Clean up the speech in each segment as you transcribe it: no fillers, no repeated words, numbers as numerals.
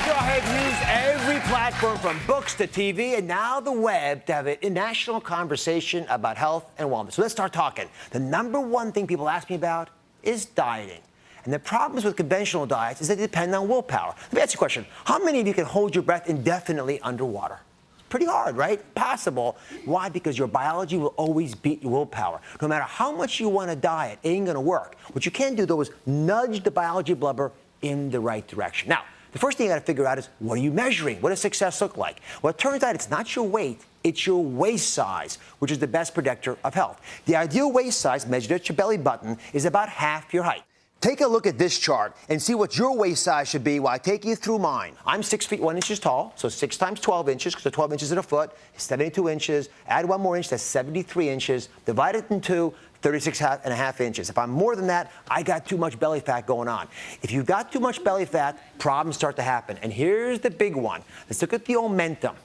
show I've used every platform from books to TV and now the web to have a national conversation about health and wellness. So let's start talking. The number one thing people ask me about is dieting. And the problems with conventional diets is that they depend on willpower. Let me ask you a question. How many of you can hold your breath indefinitely underwater? Pretty hard, right? Possible. Why? Because your biology will always beat your willpower. No matter how much you want to diet, it ain't going to work. What you can do, though, is nudge the biology blubber in the right direction. Now, the first thing you got to figure out is, what are you measuring? What does success look like? Well, it turns out it's not your weight, it's your waist size, which is the best predictor of health. The ideal waist size, measured at your belly button, is about half your height. Take a look at this chart and see what your waist size should be while I take you through mine. I'm 6 feet 1 inches tall, so 6 times 12 inches, because 12 inches in a foot is 72 inches. Add 1 more inch, that's 73 inches. Divide it in 2, 36 and a half inches. If I'm more than that, I got too much belly fat going on. If you've got too much belly fat, problems start to happen. And here's the big one. Let's look at the omentum.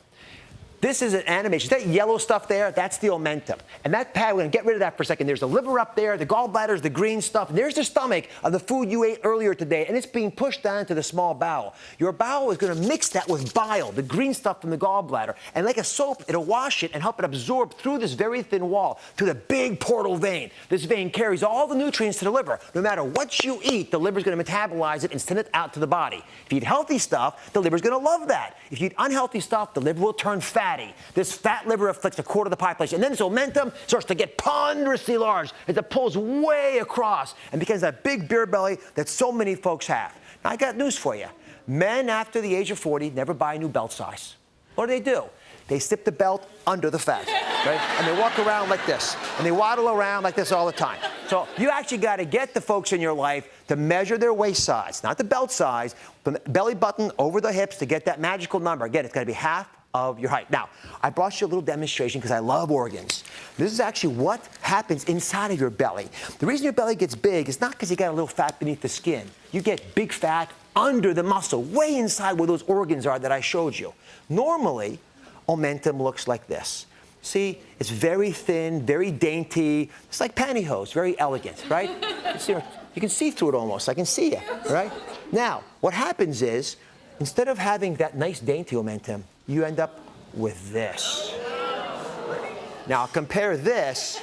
This is an animation. That yellow stuff there, that's the omentum. And that pad, we're going to get rid of that for a second. There's the liver up there, the gallbladder is the green stuff. And there's the stomach of the food you ate earlier today, and it's being pushed down to the small bowel. Your bowel is going to mix that with bile, the green stuff from the gallbladder. And like a soap, it'll wash it and help it absorb through this very thin wall to the big portal vein. This vein carries all the nutrients to the liver. No matter what you eat, the liver's going to metabolize it and send it out to the body. If you eat healthy stuff, the liver's going to love that. If you eat unhealthy stuff, the liver will turn fatty. This fat liver afflicts a quarter of the population. And then this omentum starts to get ponderously large as it pulls way across and becomes that big beer belly that so many folks have. Now, I got news for you. Men after the age of 40 never buy a new belt size. What do? They slip the belt under the fat, right? And they walk around like this. And they waddle around like this all the time. So you actually got to get the folks in your life to measure their waist size, not the belt size, the belly button over the hips to get that magical number. Again, it's got to be half of your height. Now, I brought you a little demonstration because I love organs. This is actually what happens inside of your belly. The reason your belly gets big is not because you got a little fat beneath the skin. You get big fat under the muscle, way inside where those organs are that I showed you. Normally, omentum looks like this. See, it's very thin, very dainty. It's like pantyhose, very elegant, right? You can see through it almost. I can see you, right? Now, what happens is, instead of having that nice dainty omentum, you end up with this. Now, compare this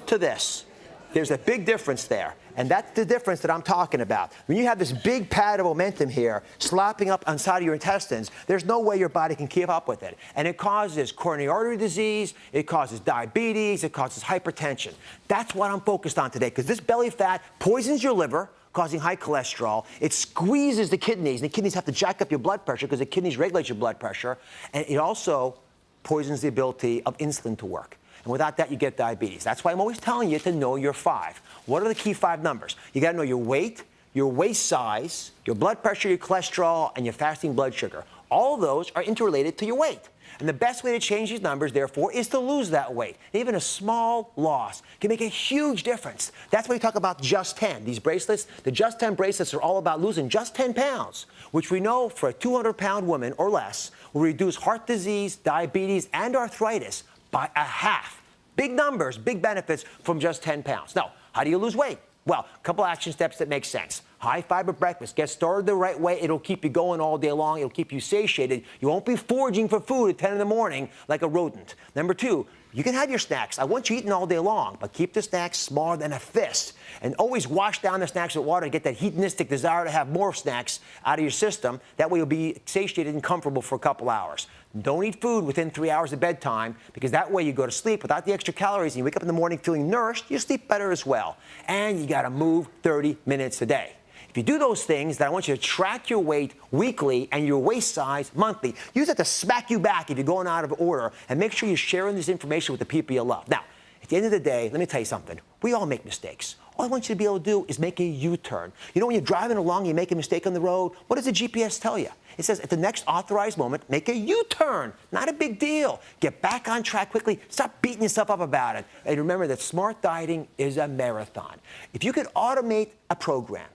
to this. There's a big difference there. And that's the difference that I'm talking about. When you have this big pad of omentum here slopping up inside of your intestines, there's no way your body can keep up with it. And it causes coronary artery disease, it causes diabetes, it causes hypertension. That's what I'm focused on today, because this belly fat poisons your liver, causing high cholesterol. It squeezes the kidneys, and the kidneys have to jack up your blood pressure because the kidneys regulate your blood pressure. And it also poisons the ability of insulin to work. And without that, you get diabetes. That's why I'm always telling you to know your 5. What are the key 5 numbers? You got to know your weight, your waist size, your blood pressure, your cholesterol, and your fasting blood sugar. All of those are interrelated to your weight. And the best way to change these numbers, therefore, is to lose that weight. Even a small loss can make a huge difference. That's why we talk about Just 10. These bracelets, the Just 10 bracelets are all about losing just 10 pounds, which we know for a 200-pound woman or less will reduce heart disease, diabetes, and arthritis by a half. Big numbers, big benefits from just 10 pounds. Now, how do you lose weight? Well, a couple action steps that make sense. High-fiber breakfast. Get started the right way. It'll keep you going all day long. It'll keep you satiated. You won't be foraging for food at 10 in the morning like a rodent. Number 2, you can have your snacks. I want you eating all day long, but keep the snacks smaller than a fist. And always wash down the snacks with water and get that hedonistic desire to have more snacks out of your system. That way you'll be satiated and comfortable for a couple hours. Don't eat food within 3 hours of bedtime, because that way you go to sleep without the extra calories and you wake up in the morning feeling nourished, you sleep better as well. And you got to move 30 minutes a day. If you do those things, then I want you to track your weight weekly and your waist size monthly. Use it to smack you back if you're going out of order, and make sure you're sharing this information with the people you love. Now, at the end of the day, let me tell you something. We all make mistakes. All I want you to be able to do is make a U-turn. You know, when you're driving along, you make a mistake on the road, what does the GPS tell you? It says, at the next authorized moment, make a U-turn. Not a big deal. Get back on track quickly. Stop beating yourself up about it. And remember that smart dieting is a marathon. If you could automate a program,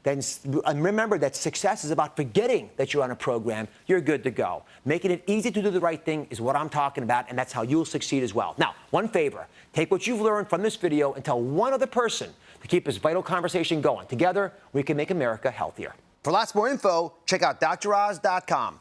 then remember that success is about forgetting that you're on a program. You're good to go. Making it easy to do the right thing is what I'm talking about, and that's how you'll succeed as well. Now, one favor. Take what you've learned from this video and tell one other person to keep this vital conversation going. Together, we can make America healthier. For lots more info, check out DrOz.com.